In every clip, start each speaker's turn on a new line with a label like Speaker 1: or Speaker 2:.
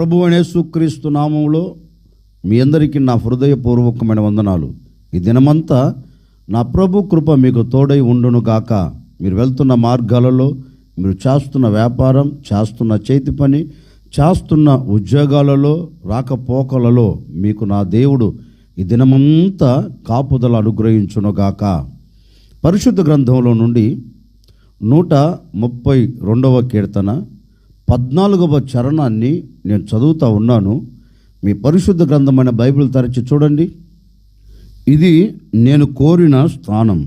Speaker 1: ప్రభువైన యేసుక్రీస్తు నామములో మీ అందరికీ నా హృదయపూర్వకమైన వందనాలు. ఈ దినమంతా నా ప్రభు కృప మీకు తోడై ఉండును గాక. మీరు వెళ్తున్న మార్గాలలో, మీరు చేస్తున్న వ్యాపారం, చేస్తున్న చేతి పని, చేస్తున్న ఉద్యోగాలలో, రాకపోకలలో మీకు నా దేవుడు ఈ దినమంతా కాపుదల అనుగ్రహించునుగాక. పరిశుద్ధ గ్రంథంలో నుండి 132వ కీర్తన 14వ చరణాన్ని నేను చదువుతూ ఉన్నాను. మీ పరిశుద్ధ గ్రంథమైన బైబిల్ తెరచి చూడండి. ఇది నేను కోరిన స్థానం,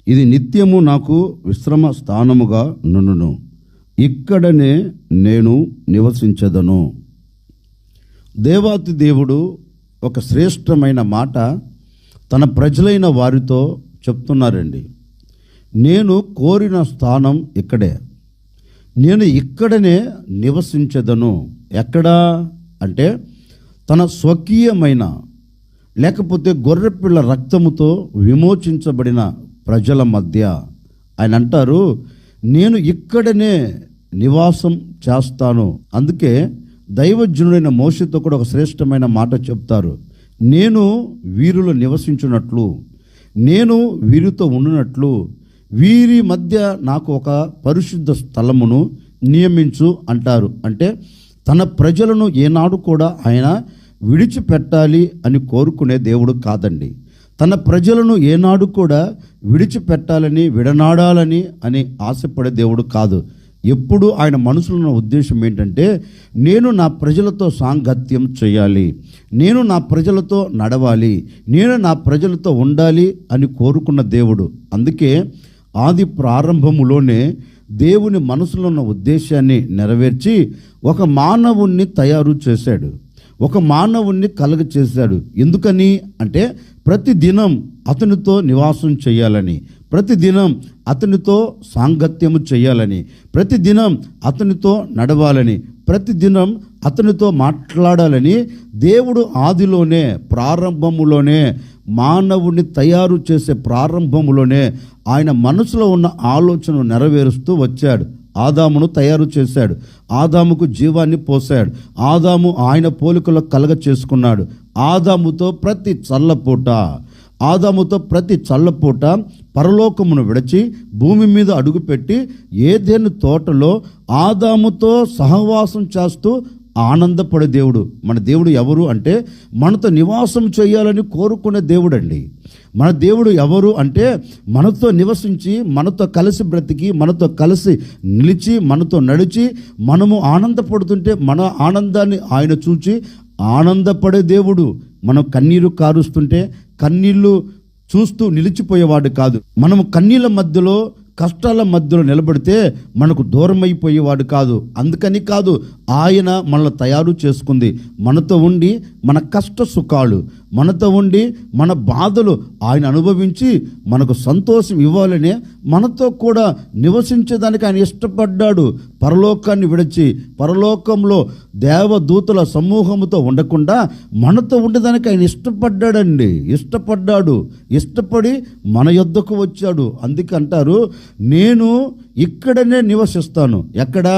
Speaker 1: ఇది నిత్యము నాకు విశ్రమ స్థానముగా నుండును, ఇక్కడనే నేను నివసించదను. దేవాతి దేవుడు ఒక శ్రేష్టమైన మాట తన ప్రజలైన వారితో చెప్తున్నారండి. నేను కోరిన స్థానం ఇక్కడే, నేను ఇక్కడనే నివసించదను. ఎక్కడా అంటే తన స్వకీయమైన లేకపోతే గొర్రెపిల్ల రక్తముతో విమోచించబడిన ప్రజల మధ్య ఆయన అంటారు, నేను ఇక్కడనే నివాసం చేస్తాను. అందుకే దైవజనుడైన మోషేతో కూడా ఒక శ్రేష్టమైన మాట చెప్తారు. నేను వీరిలో నివసించున్నట్లు, నేను వీరితో ఉండునట్లు, వీరి మధ్య నాకు ఒక పరిశుద్ధ స్థలమును నియమించు అంటారు. అంటే తన ప్రజలను ఏనాడు కూడా ఆయన విడిచిపెట్టాలి అని కోరుకునే దేవుడు కాదండి. తన ప్రజలను ఏనాడు కూడా విడిచిపెట్టాలని, విడనాడాలని అని ఆశపడే దేవుడు కాదు. ఎప్పుడు ఆయన మనసులో ఉన్న ఉద్దేశం ఏంటంటే, నేను నా ప్రజలతో సాంగత్యం చేయాలి, నేను నా ప్రజలతో నడవాలి, నేను నా ప్రజలతో ఉండాలి అని కోరుకున్న దేవుడు. అందుకే ఆది ప్రారంభములోనే దేవుని మనసులో ఉన్న ఉద్దేశాన్ని నెరవేర్చి ఒక మానవుణ్ణి తయారు చేశాడు, ఒక మానవుణ్ణి కలుగ చేశాడు. ఎందుకని అంటే ప్రతిదినం అతనితో నివాసం చేయాలని, ప్రతిదినం అతనితో సాంగత్యము చేయాలని, ప్రతిదినం అతనితో నడవాలని, ప్రతిదినం అతనితో మాట్లాడాలని దేవుడు ఆదిలోనే, ప్రారంభములోనే, మానవుని తయారు చేసే ప్రారంభములోనే ఆయన మనసులో ఉన్న ఆలోచనను నెరవేరుస్తూ వచ్చాడు. ఆదామును తయారు చేశాడు, ఆదాముకు జీవాన్ని పోశాడు, ఆదాము ఆయన పోలికలో కలగ చేసుకున్నాడు. ఆదాముతో ప్రతి చల్లపూట పరలోకమును విడిచి భూమి మీద అడుగుపెట్టి ఏదెను తోటలో ఆదాముతో సహవాసం చేస్తూ ఆనందపడే దేవుడు. మన దేవుడు ఎవరు అంటే మనతో నివాసం చేయాలని కోరుకునే దేవుడు అండి. మన దేవుడు ఎవరు అంటే మనతో నివసించి, మనతో కలిసి బ్రతికి, మనతో కలిసి నిలిచి, మనతో నడిచి, మనము ఆనందపడుతుంటే మన ఆనందాన్ని ఆయన చూచి ఆనందపడే దేవుడు. మనం కన్నీరు కారుస్తుంటే కన్నీళ్ళు చూస్తూ నిలిచిపోయేవాడు కాదు. మనము కన్నీళ్ళ మధ్యలో, కష్టాల మధ్యలో నిలబడితే మనకు దూరం అయిపోయేవాడు కాదు. అందుకని కాదు, ఆయన మనల్ని తయారు చేసుకుంది. మనతో ఉండి మన కష్ట సుఖాలు, మనతో ఉండి మన బాధలు ఆయన అనుభవించి మనకు సంతోషం ఇవ్వాలనే మనతో కూడా నివసించేదానికి ఆయన ఇష్టపడ్డాడు. పరలోకాన్ని విడిచి పరలోకంలో దేవదూతల సమూహముతో ఉండకుండా మనతో ఉండేదానికి ఆయన ఇష్టపడి మన యొద్దకు వచ్చాడు. అందుకే అంటారు, నేను ఇక్కడనే నివసిస్తాను. ఎక్కడా?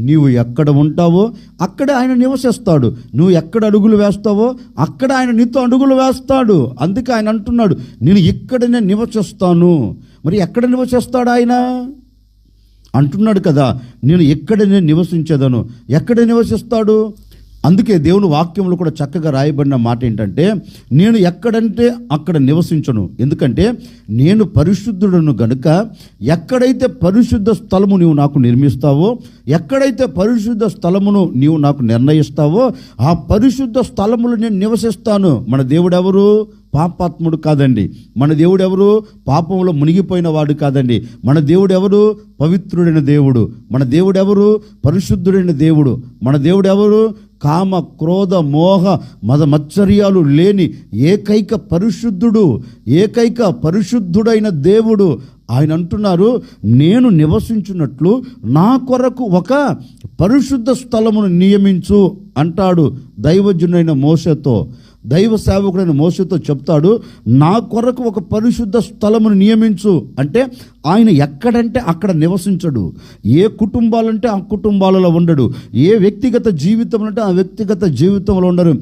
Speaker 1: నీవు ఎక్కడ ఉంటావో అక్కడ ఆయన నివసిస్తాడు. నువ్వు ఎక్కడ అడుగులు వేస్తావో అక్కడ ఆయన నీతో అడుగులు వేస్తాడు. అందుకే ఆయన అంటున్నాడు, నేను ఇక్కడనే నివసిస్తాను. మరి ఎక్కడ నివసిస్తాడు ఆయన అంటున్నాడు కదా, నేను ఇక్కడనే నివసించేదను. ఎక్కడ నివసిస్తాడు? అందుకే దేవుని వాక్యంలో కూడా చక్కగా రాయబడిన మాట ఏంటంటే, నేను ఎక్కడంటే అక్కడ నివసించను. ఎందుకంటే నేను పరిశుద్ధుడను గనుక ఎక్కడైతే పరిశుద్ధ స్థలము నీవు నాకు నిర్మిస్తావో, ఎక్కడైతే పరిశుద్ధ స్థలమును నీవు నాకు నిర్ణయిస్తావో ఆ పరిశుద్ధ స్థలములు నేను నివసిస్తాను. మన దేవుడు ఎవరు? పాపాత్ముడు కాదండి. మన దేవుడు ఎవరు? పాపంలో మునిగిపోయిన వాడు కాదండి. మన దేవుడు ఎవరు? పవిత్రుడైన దేవుడు. మన దేవుడు ఎవరు? పరిశుద్ధుడైన దేవుడు. మన దేవుడు ఎవరు? కామ, క్రోధ, మోహ, మద మత్సర్యాలు లేని ఏకైక పరిశుద్ధుడైన దేవుడు. ఆయన అంటున్నారు, నేను నివసించున్నట్లు నా కొరకు ఒక పరిశుద్ధ స్థలమును నియమించు అంటాడు దైవజనుడైన మోషేతో. దైవ సేవకుడైన మోషేతో చెప్తాడు, నా కొరకు ఒక పరిశుద్ధ స్థలమును నియమించు. అంటే ఆయన ఎక్కడంటే అక్కడ నివసించడు. ఏ కుటుంబాలంటే ఆ కుటుంబాలలో ఉండడు. ఏ వ్యక్తిగత జీవితం అంటే ఆ వ్యక్తిగత జీవితంలో ఉండరు.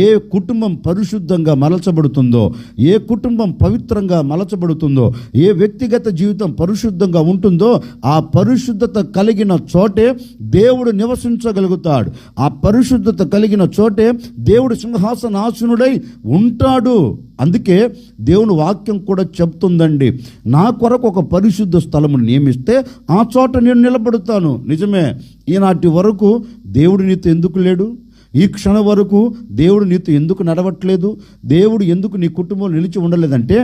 Speaker 1: ఏ కుటుంబం పరిశుద్ధంగా మలచబడుతుందో, ఏ కుటుంబం పవిత్రంగా మలచబడుతుందో, ఏ వ్యక్తిగత జీవితం పరిశుద్ధంగా ఉంటుందో ఆ పరిశుద్ధత కలిగిన చోటే దేవుడు నివసించగలుగుతాడు. ఆ పరిశుద్ధత కలిగిన చోటే దేవుడు సింహాసనాసనుడై ఉంటాడు. అందుకే దేవుని వాక్యం కూడా చెప్తుందండి, నా కొరకు ఒక పరిశుద్ధ స్థలము నియమిస్తే ఆ చోట నేను నిలబడుతాను. నిజమే, ఈనాటి వరకు దేవుడు నీతో ఎందుకు లేడు? ఈ క్షణం వరకు దేవుడు నీతో ఎందుకు నడవట్లేదు? దేవుడు ఎందుకు నీ కుటుంబంలో నిలిచి ఉండలేదంటే,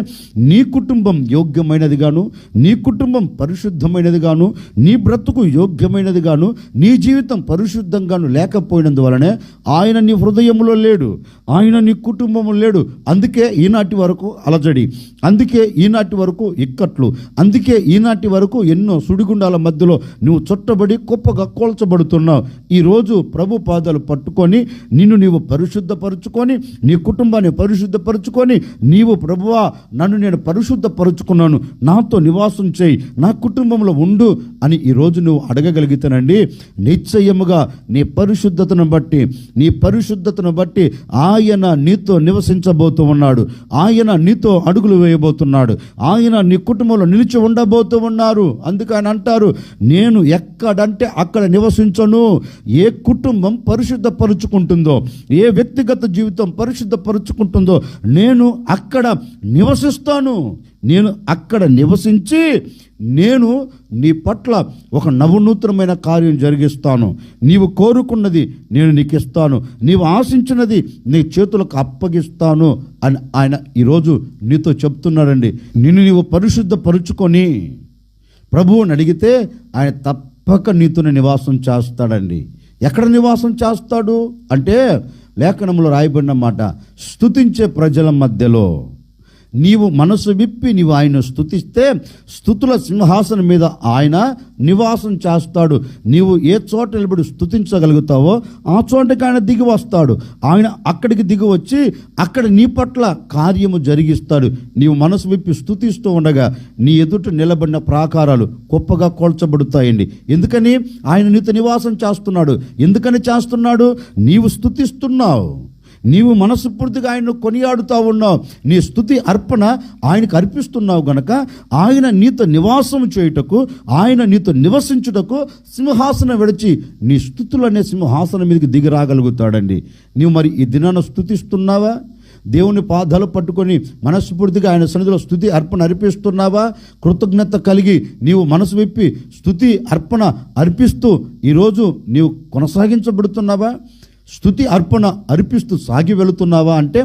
Speaker 1: నీ కుటుంబం యోగ్యమైనది గాను, నీ కుటుంబం పరిశుద్ధమైనది గాను, నీ బ్రతుకు యోగ్యమైనది గాను, నీ జీవితం పరిశుద్ధంగాను లేకపోయినందువలనే ఆయన నీ హృదయంలో లేడు, ఆయన నీ కుటుంబంలో లేడు. అందుకే ఈనాటి వరకు అలజడి, అందుకే ఈనాటి వరకు ఇక్కట్లు, అందుకే ఈనాటి వరకు ఎన్నో సుడిగుండాల మధ్యలో నువ్వు చుట్టబడి కుప్పగా కోల్చబడుతున్నావు. ఈరోజు ప్రభు పాదాలు పట్టుకొని నిన్ను నీవు పరిశుద్ధపరుచుకొని, నీ కుటుంబాన్ని పరిశుద్ధపరుచుకొని, నీవు ప్రభువా నన్ను నేను పరిశుద్ధపరుచుకున్నాను, నాతో నివాసం చేయి, నా కుటుంబంలో ఉండు అని ఈరోజు నువ్వు అడగగలిగితేనండి, నిశ్చయముగా నీ పరిశుద్ధతను బట్టి ఆయన నీతో నివసించబోతూ ఉన్నాడు. ఆయన నీతో అడుగులు వేయబోతున్నాడు. ఆయన నీ కుటుంబంలో నిలిచి ఉండబోతూ ఉన్నారు. అందుకే ఆయన అంటారు, నేను ఎక్కడంటే అక్కడ నివసించను. ఏ కుటుంబం పరిశుద్ధపరుచుకుంటుందో, ఏ వ్యక్తిగత జీవితం పరిశుద్ధపరుచుకుంటుందో నేను అక్కడ నివసిస్తాను. నేను అక్కడ నివసించి నేను నీ పట్ల ఒక నవనూతనమైన కార్యం జరిగిస్తాను. నీవు కోరుకున్నది నేను నీకు ఇస్తాను, నీవు ఆశించినది నీ చేతులకు అప్పగిస్తాను అని ఆయన ఈరోజు నీతో చెప్తున్నాడండి. నిన్ను నీవు పరిశుద్ధపరుచుకొని ప్రభువుని అడిగితే ఆయన తప్పక నీతోనే నివాసం చేస్తాడండి. ఎక్కడ నివాసం చేస్తాడు అంటే, లేఖనంలో రాయబడిన మాట, స్తుతించే ప్రజల మధ్యలో. నీవు మనసు విప్పి నీవు ఆయన స్తుతిస్తే స్తుతుల సింహాసనం మీద ఆయన నివాసం చేస్తాడు. నీవు ఏ చోట నిలబడి స్తుతించగలుగుతావో ఆ చోటకి ఆయన దిగి వస్తాడు. ఆయన అక్కడికి దిగి వచ్చి అక్కడ నీ పట్ల కార్యము జరిగిస్తాడు. నీవు మనసు విప్పి స్తుతిస్తూ ఉండగా నీ ఎదుట నిలబడిన ప్రాకారాలు గొప్పగా కోల్చబడుతాయండి. ఎందుకని? ఆయన నీతో నివాసం చేస్తున్నాడు. ఎందుకని చేస్తున్నాడు? నీవు స్తుతిస్తున్నావు, నీవు మనస్ఫూర్తిగా ఆయన్ను కొనియాడుతూ ఉన్నావు, నీ స్తుతి అర్పణ ఆయనకు అర్పిస్తున్నావు గనక ఆయన నీతో నివాసం చేయుటకు, ఆయన నీతో నివసించుటకు సింహాసనం విడిచి నీ స్తుతులు అనే సింహాసనం మీదకి దిగి రాగలుగుతాడండి. నీవు మరి ఈ దినాన్ని స్తుతిస్తున్నావా? దేవుని పాదాలు పట్టుకొని మనస్ఫూర్తిగా ఆయన సన్నిధిలో స్తుతి అర్పణ అర్పిస్తున్నావా? కృతజ్ఞత కలిగి నీవు మనసు విప్పి స్తుతి అర్పణ అర్పిస్తూ ఈరోజు నీవు కొనసాగించబడుతున్నావా? స్తుతి అర్పణ అర్పిస్తూ సాగి వెళుతున్నావా అంటే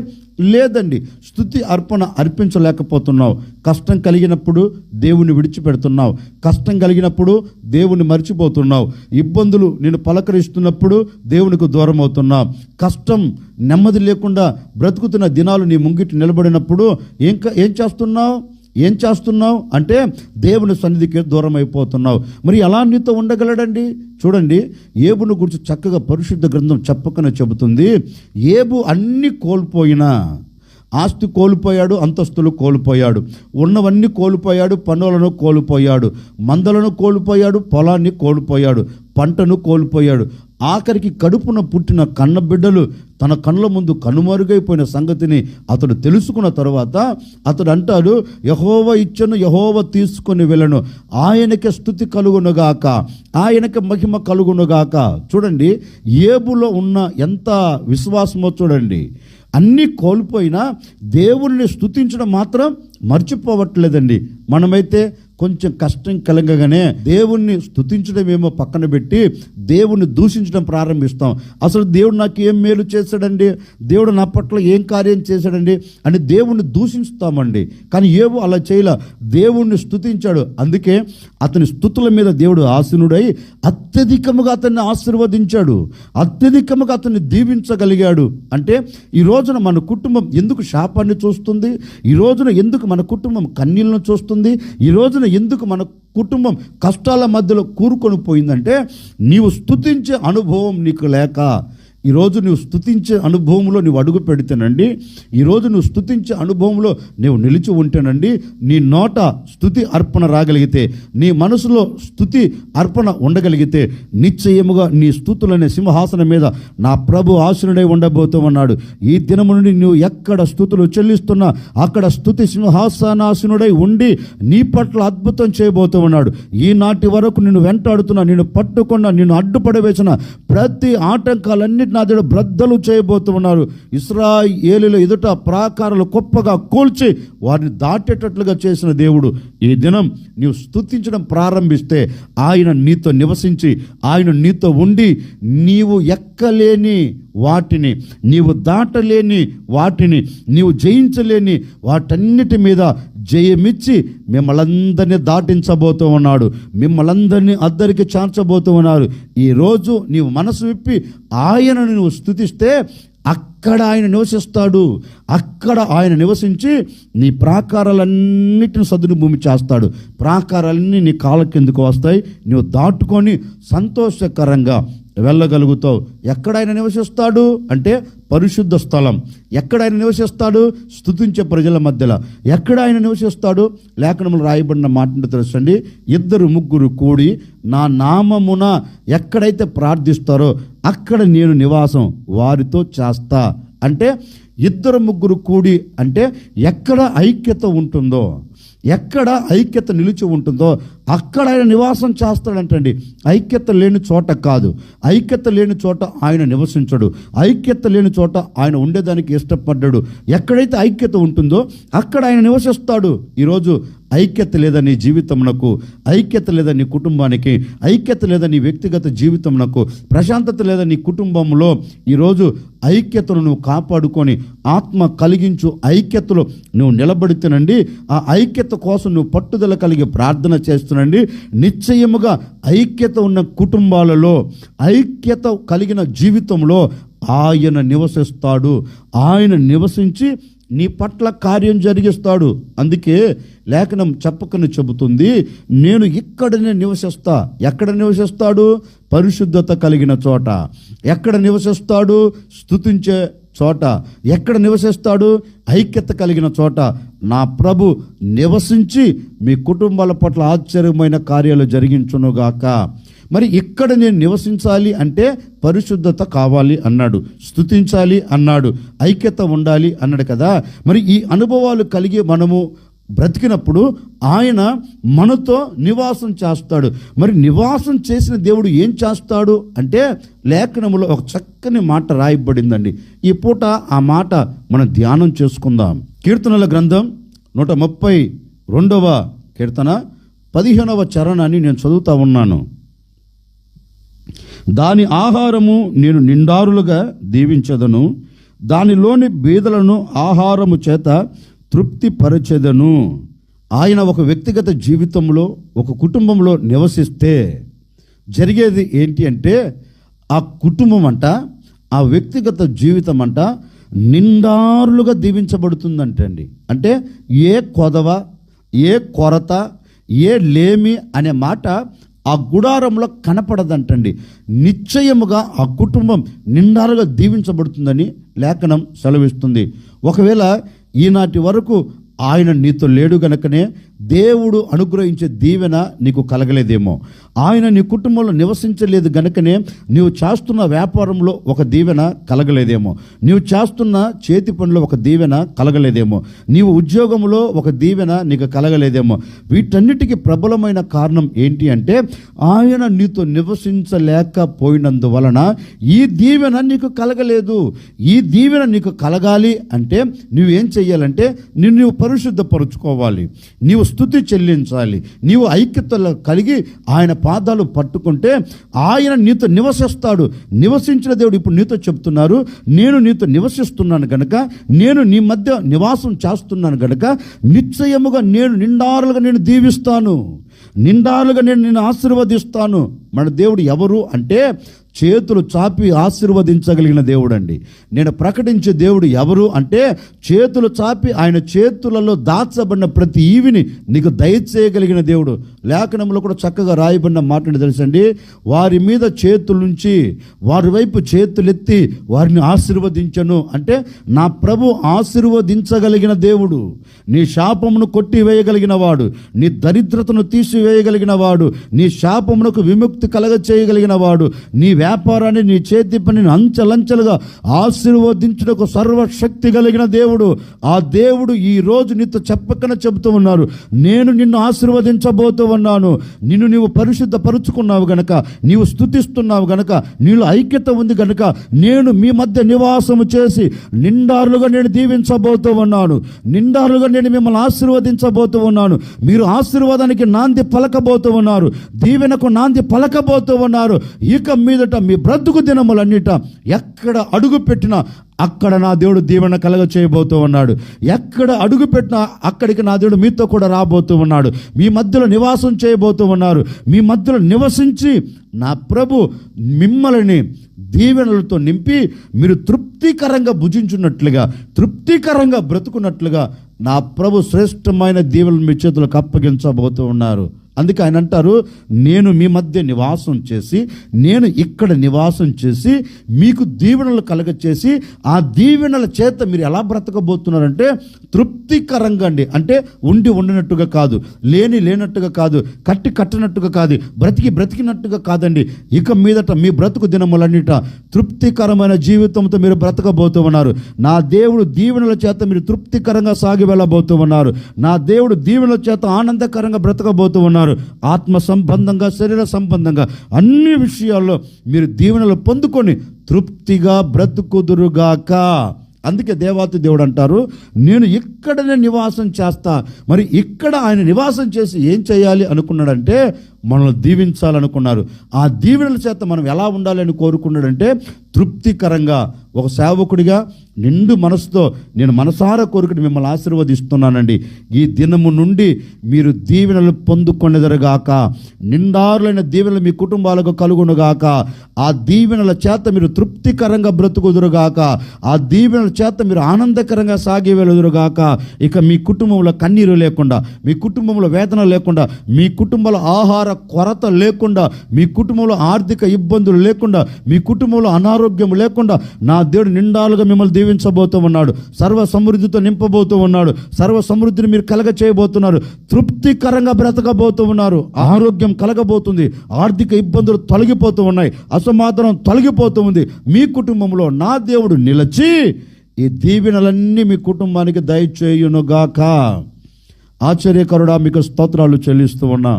Speaker 1: లేదండి. స్తుతి అర్పణ అర్పించలేకపోతున్నావు. కష్టం కలిగినప్పుడు దేవుని విడిచిపెడుతున్నావు, కష్టం కలిగినప్పుడు దేవుని మర్చిపోతున్నావు, ఇబ్బందులు నేను పలకరిస్తున్నప్పుడు దేవునికి దూరం అవుతున్నావు, కష్టం నెమ్మది లేకుండా బ్రతుకుతున్న దినాలు నీ ముంగిటి నిలబడినప్పుడు ఏం చేస్తున్నావు అంటే దేవుని సన్నిధికి దూరం అయిపోతున్నావు. మరి ఎలా నీతో ఉండగలడండి? చూడండి, ఏబును గురించి చక్కగా పరిశుద్ధ గ్రంథం చెప్పకనే చెబుతుంది. ఏబు అన్ని కోల్పోయినా, ఆస్తి కోల్పోయాడు, అంతస్తులు కోల్పోయాడు, ఉన్నవన్నీ కోల్పోయాడు, పనులను కోల్పోయాడు, మందలను కోల్పోయాడు, పొలాన్ని కోల్పోయాడు, పంటను కోల్పోయాడు. ఆఖరికి కడుపున పుట్టిన కన్నబిడ్డలు తన కళ్ళ ముందు కనుమరుగైపోయిన సంగతిని అతడు తెలుసుకున్న తర్వాత అతడు అంటాడు, యెహోవా ఇచ్చెను, యెహోవా తీసుకొని వెళ్ళను, ఆయనకే స్తుతి కలుగునుగాక, ఆయనకే మహిమ కలుగునుగాక. చూడండి, ఏబులో ఉన్న ఎంత విశ్వాసమో చూడండి. అన్నీ కోల్పోయినా దేవుణ్ణి స్తుతించడం మాత్రం మర్చిపోవట్లేదండి. మనమైతే కొంచెం కష్టం కలగగానే దేవుణ్ణి స్తుతించడమేమో పక్కన పెట్టి దేవుణ్ణి దూషించడం ప్రారంభిస్తాం. అసలు దేవుడు నాకు ఏం మేలు చేశాడండి, దేవుడు నా పట్ల ఏం కార్యం చేశాడండి అని దేవుణ్ణి దూషిస్తామండి. కానీ ఏవో అలా చేయలే, దేవుణ్ణి స్తుతించాడు. అందుకే అతని స్తుతుల మీద దేవుడు ఆసీనుడై అత్యధికముగా అతన్ని ఆశీర్వదించాడు, అత్యధికముగా అతన్ని దీవించగలిగాడు. అంటే ఈ రోజున మన కుటుంబం ఎందుకు శాపాన్ని చూస్తుంది? ఈ రోజున ఎందుకు మన కుటుంబం కన్నీళ్లను చూస్తుంది? ఈ రోజున ఎందుకు మన కుటుంబం కష్టాల మధ్యలో కూరుకొని పోయిందంటే నీవు స్తుతించే అనుభవం నీకు లేక, ఈరోజు నువ్వు స్తుతించే అనుభవంలో నువ్వు అడుగు పెడితేనండి, ఈరోజు నువ్వు స్తుతించే అనుభవంలో నువ్వు నిలిచి ఉంటేనండి, నీ నోట స్తుతి అర్పణ రాగలిగితే, నీ మనసులో స్తుతి అర్పణ ఉండగలిగితే, నిశ్చయముగా నీ స్తుతులనే సింహాసనం మీద నా ప్రభు ఆసీనుడై ఉండబోతూ ఉన్నాడు. ఈ దినము నుండి నువ్వు ఎక్కడ స్తుతులు చెల్లిస్తున్నా అక్కడ స్తుతి సింహాసనాసీనుడై ఉండి నీ పట్ల అద్భుతం చేయబోతూ ఉన్నాడు. ఈనాటి వరకు నిన్ను వెంటాడుతున్నా, నిన్ను పట్టుకున్నా, నిన్ను అడ్డుపడవేసిన ప్రతి ఆటంకాలన్నిటి నా దేవుడు బ్రద్దలు చేయబోతూ ఉన్నారు. ఇశ్రాయేలీయుల ఎదుట ప్రాకారాలు గొప్పగా కూల్చి వారిని దాటేటట్లుగా చేసిన దేవుడు. ఈ దినం నీవు స్తుతించడం ప్రారంభిస్తే ఆయన నీతో నివసించి, ఆయన నీతో ఉండి, నీవు ఎక్కలేని వాటిని, నీవు దాటలేని వాటిని, నీవు జయించలేని వాటన్నిటి మీద జయమిచ్చి మిమ్మల్ందరినీ దాటించబోతూ ఉన్నాడు. మిమ్మల్ందరినీ అద్దరికి చేర్చబోతూ ఉన్నారు. ఈరోజు నీవు మనసు విప్పి ఆయనను నువ్వు స్తుతిస్తే అక్కడ ఆయన నివసిస్తాడు. అక్కడ ఆయన నివసించి నీ ప్రాకారాలన్నిటిని సదును భూమి చేస్తాడు. ప్రాకారాలన్నీ నీ కాళ్ళ కిందకు వస్తాయి. నువ్వు దాటుకొని సంతోషకరంగా వెళ్ళగలుగుతావు. ఎక్కడ ఆయన నివసిస్తాడు అంటే పరిశుద్ధ స్థలం. ఎక్కడ ఆయన నివసిస్తాడు? స్తుతించే ప్రజల మధ్యలో. ఎక్కడ ఆయన నివసిస్తాడు? లేఖనంలో రాయబడిన మాటను తెలుసండి, 2-3 కూడి నా నామమున ఎక్కడైతే ప్రార్థిస్తారో అక్కడ నేను నివాసం వారితో చేస్తా. అంటే 2-3 కూడి అంటే ఎక్కడ ఐక్యత ఉంటుందో, ఎక్కడ ఐక్యత నిలిచి ఉంటుందో అక్కడ ఆయన నివాసం చేస్తాడంటండి. ఐక్యత లేని చోట కాదు, ఐక్యత లేని చోట ఆయన నివసించడు, ఐక్యత లేని చోట ఆయన ఉండేదానికి ఇష్టపడ్డాడు. ఎక్కడైతే ఐక్యత ఉంటుందో అక్కడ ఆయన నివసిస్తాడు. ఈరోజు ఐక్యత లేదా నీ జీవితమునకు, ఐక్యత లేదా నీ కుటుంబానికి, ఐక్యత లేదా నీ వ్యక్తిగత జీవితమునకు, ప్రశాంతత లేదా నీ కుటుంబంలో ఈరోజు ఐక్యతను నువ్వు కాపాడుకొని ఆత్మ కలిగించు ఐక్యతలో నువ్వు నిలబడితేనండి, ఆ ఐక్యత కోసం నువ్వు పట్టుదల కలిగి ప్రార్థన చేస్తున్నండి, నిశ్చయముగా ఐక్యత ఉన్న కుటుంబాలలో, ఐక్యత కలిగిన జీవితంలో ఆయన నివసిస్తాడు. ఆయన నివసించి నీ పట్ల కార్యం జరిగిస్తాడు. అందుకే లేఖనం చెప్పకని చెబుతుంది, నేను ఇక్కడనే నివసిస్తా. ఎక్కడ నివసిస్తాడు? పరిశుద్ధత కలిగిన చోట. ఎక్కడ నివసిస్తాడు? స్తుతించే చోట. ఎక్కడ నివసిస్తాడు? ఐక్యత కలిగిన చోట నా ప్రభు నివసించి మీ కుటుంబాల పట్ల ఆశ్చర్యమైన కార్యాలు జరిగించునుగాక. మరి ఇక్కడ నేను నివసించాలి అంటే పరిశుద్ధత కావాలి అన్నాడు, స్తుతించాలి అన్నాడు, ఐక్యత ఉండాలి అన్నాడు కదా. మరి ఈ అనుభవాలు కలిగి మనము బ్రతికినప్పుడు ఆయన మనతో నివాసం చేస్తాడు. మరి నివాసం చేసిన దేవుడు ఏం చేస్తాడు అంటే లేఖనములో ఒక చక్కని మాట రాయబడిందండి. ఈ పూట ఆ మాట మనం ధ్యానం చేసుకుందాం. కీర్తనల గ్రంథం 132వ కీర్తన 15వ చరణాన్ని నేను చదువుతా ఉన్నాను. దాని ఆహారము నేను నిండారులుగా దీవించదను, దానిలోని బీదలను ఆహారము చేత తృప్తిపరచెదను. ఆయన ఒక వ్యక్తిగత జీవితంలో, ఒక కుటుంబంలో నివసిస్తే జరిగేది ఏంటి అంటే ఆ కుటుంబం అంట, ఆ వ్యక్తిగత జీవితం అంట నిండారులుగా దీవించబడుతుందంటండి. అంటే ఏ కొదవ, ఏ కొరత, ఏ లేమి అనే మాట ఆ గుడారంలో కనపడదంటండి. నిశ్చయముగా ఆ కుటుంబం నిండారుగా దీవించబడుతుందని లేఖనం సెలవిస్తుంది. ఒకవేళ ఈనాటి వరకు ఆయన నీతో లేడు గనుకనే దేవుడు అనుగ్రహించే దీవెన నీకు కలగలేదేమో. ఆయన నీ కుటుంబంలో నివసించలేదు గనుకనే నీవు చేస్తున్న వ్యాపారంలో ఒక దీవెన కలగలేదేమో, నీవు చేస్తున్న చేతి పనిలో ఒక దీవెన కలగలేదేమో, నీవు ఉద్యోగంలో ఒక దీవెన నీకు కలగలేదేమో. వీటన్నిటికీ ప్రబలమైన కారణం ఏంటి అంటే ఆయన నీతో నివసించలేకపోయినందువలన ఈ దీవెన నీకు కలగలేదు. ఈ దీవెన నీకు కలగాలి అంటే నువ్వేం చెయ్యాలంటే నువ్వు పరిశుద్ధపరుచుకోవాలి, నీవు స్తుతి చెల్లించాలి, నీవు ఐక్యతలో కలిగి ఆయన పాదాలు పట్టుకుంటే ఆయన నీతో నివసిస్తాడు. నివసించిన దేవుడు ఇప్పుడు నీతో చెప్తున్నారు, నేను నీతో నివసిస్తున్నాను గనక, నేను నీ మధ్య నివాసం చేస్తున్నాను గనక నిశ్చయముగా నేను నిండారులుగా నేను దీవిస్తాను, నిండారులుగా నేను నిన్ను ఆశీర్వదిస్తాను. మన దేవుడు ఎవరు అంటే చేతులు చాపి ఆశీర్వదించగలిగిన దేవుడు అండి. నేను ప్రకటించే దేవుడు ఎవరు అంటే, చేతులు చాపి ఆయన చేతులలో దాచబడిన ప్రతి ఈవిని నీకు దయచేయగలిగిన దేవుడు. లేఖనంలో కూడా చక్కగా రాయబడిన మాట తెలుసండి, వారి మీద చేతులుంచి వారి వైపు చేతులెత్తి వారిని ఆశీర్వదించను అంటే, నా ప్రభు ఆశీర్వదించగలిగిన దేవుడు. నీ శాపమును కొట్టివేయగలిగిన వాడు, నీ దరిద్రతను తీసివేయగలిగిన వాడు, నీ శాపమునకు విముక్తి కలగ చేయగలిగిన వాడు, నీ వ్యాపారాన్ని, నీ చేతి పనిని అంచెలంచెలుగా ఆశీర్వదించుటకు సర్వశక్తి కలిగిన దేవుడు. ఆ దేవుడు ఈ రోజు నీతో చెప్పకనే చెబుతూ ఉన్నారు, నేను నిన్ను ఆశీర్వదించబోతూ ఉన్నాను. నిన్ను నీవు పరిశుద్ధపరుచుకున్నావు గనక, నీవు స్తుతిస్తున్నావు గనక, నీలో ఐక్యత ఉంది గనక, నేను మీ మధ్య నివాసము చేసి నిండారులుగా నేను దీవించబోతూ ఉన్నాను. నిండారులుగా నేను మిమ్మల్ని ఆశీర్వదించబోతూ ఉన్నాను. మీరు ఆశీర్వాదానికి నాంది పలకబోతూ ఉన్నారు, దీవెనకు నాంది పలకబోతూ ఉన్నారు. ఇక మీదట మీ బ్రతుకు దినములన్నిట ఎక్కడ అడుగు పెట్టినా అక్కడ నా దేవుడు దీవెన కలగ చేయబోతూ ఉన్నాడు. ఎక్కడ అడుగు పెట్టినా అక్కడికి నా దేవుడు మీతో కూడా రాబోతూ ఉన్నాడు. మీ మధ్యలో నివాసం చేయబోతూ ఉన్నారు. మీ మధ్యలో నివసించి నా ప్రభు మిమ్మల్ని దీవెనలతో నింపి మీరు తృప్తికరంగా భుజించున్నట్లుగా, తృప్తికరంగా బ్రతుకున్నట్లుగా నా ప్రభు శ్రేష్టమైన దీవెనలు మీ చేతులకు అప్పగించబోతూ ఉన్నారు. అందుకే ఆయన అంటారు, నేను మీ మధ్య నివాసం చేసి, నేను ఇక్కడ నివాసం చేసి మీకు దీవెనలు కలగచేసి, ఆ దీవెనల చేత మీరు ఎలా బ్రతకబోతున్నారంటే తృప్తికరంగా అండి. అంటే ఉండి ఉండినట్టుగా కాదు, లేనట్టుగా కాదు, కట్టినట్టుగా కాదు, బ్రతికినట్టుగా కాదండి. ఇక మీదట మీ బ్రతుకు దినములన్నిట తృప్తికరమైన జీవితంతో మీరు బ్రతకబోతూ ఉన్నారు. నా దేవుడు దీవెనల చేత మీరు తృప్తికరంగా సాగి వెళ్ళబోతూ ఉన్నారు. నా దేవుడు దీవెనల చేత ఆనందకరంగా బ్రతకబోతూ ఉన్నారు. ఆత్మ సంబంధంగా, శరీర సంబంధంగా అన్ని విషయాల్లో మీరు దీవెనలు పొందుకొని తృప్తిగా బ్రతుకుదురుగాక. అందుకే దేవాతి దేవుడు అంటారు, నేను ఇక్కడనే నివాసం చేస్తా. మరి ఇక్కడ ఆయన నివాసం చేసి ఏం చేయాలి అనుకున్నాడంటే, మనల్ని దీవించాలనుకున్నారు. ఆ దీవెనల చేత మనం ఎలా ఉండాలి అని కోరుకున్నాడంటే, తృప్తికరంగా ఒక సేవకుడిగా నిండు మనసుతో నేను మనసారా కోరుకుని మిమ్మల్ని ఆశీర్వదిస్తున్నానండి. ఈ దినము నుండి మీరు దీవెనలు పొందుకొనేదరుగాక, నిండారులైన దీవెనలు మీ కుటుంబాలకు కలుగునుగాక. ఆ దీవెనల చేత మీరు తృప్తికరంగా బ్రతుకుదురుగాక. ఆ దీవెనల చేత మీరు ఆనందకరంగా సాగి వెలుదురుగాక. ఇక మీ కుటుంబంలో కన్నీరు లేకుండా, మీ కుటుంబంలో వేదన లేకుండా, మీ కుటుంబంలో ఆహార కొరత లేకుండా, మీ కుటుంబంలో ఆర్థిక ఇబ్బందులు లేకుండా, మీ కుటుంబంలో అనారోగ్యం లేకుండా నా దేవుడు నిండాలుగా మిమ్మల్ని దీవించబోతూ ఉన్నాడు. సర్వ సమృద్ధితో నింపబోతూ ఉన్నాడు. సర్వ సమృద్ధిని మీరు కలగ చేయబోతున్నారు. తృప్తికరంగా బ్రతకబోతూ ఉన్నారు. ఆరోగ్యం కలగబోతుంది. ఆర్థిక ఇబ్బందులు తొలగిపోతూ ఉన్నాయి. అసమాధానం తొలగిపోతూ ఉంది. మీ కుటుంబంలో నా దేవుడు నిలిచి ఈ దీవెనలన్నీ మీ కుటుంబానికి దయచేయునుగాక. ఆశ్చర్యకరుడా, మీకు స్తోత్రాలు చెల్లిస్తూ ఉన్నా.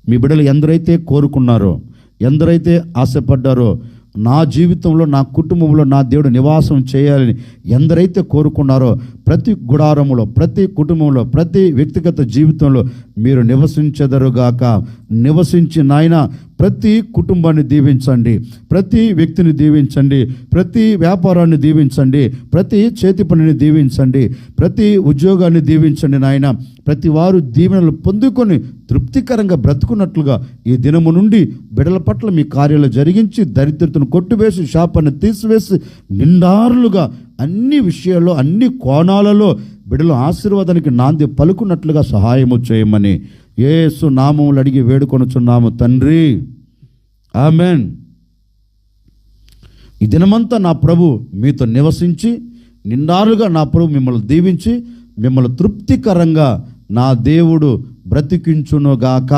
Speaker 1: మీ బిడ్డలు ఎందరైతే కోరుకున్నారో, ఎందరైతే ఆశపడ్డారో, నా జీవితంలో, నా కుటుంబంలో నా దేవుడు నివాసం చేయాలని ఎందరైతే కోరుకున్నారో, ప్రతి గుడారంలో, ప్రతి కుటుంబంలో, ప్రతి వ్యక్తిగత జీవితంలో మీరు నివసించెదరుగాక. నివసించి నాయన ప్రతి కుటుంబాన్ని దీవించండి, ప్రతి వ్యక్తిని దీవించండి, ప్రతి వ్యాపారాన్ని దీవించండి, ప్రతి చేతి పనిని దీవించండి, ప్రతి ఉద్యోగాన్ని దీవించండి నాయన. ప్రతి వారు దీవెనలు పొందుకొని తృప్తికరంగా బ్రతుకున్నట్లుగా ఈ దినము నుండి బిడ్డల పట్ల మీ కార్యాలు జరిగించి, దరిద్రతను కొట్టివేసి, శాపాన్ని తీసివేసి, నిండారులుగా అన్ని విషయాల్లో, అన్ని కోణాలలో బిడ్డల ఆశీర్వాదానికి నాంది పలుకున్నట్లుగా సహాయము చేయమని యేసు నామములు అడిగి వేడుకొనుచున్నాము తండ్రి, ఆమెన్. ఈ దినమంతా నా ప్రభు మీతో నివసించి, నిండారుగా నా ప్రభు మిమ్మల్ని దీవించి, మిమ్మల్ని తృప్తికరంగా నా దేవుడు బ్రతికించునుగాక.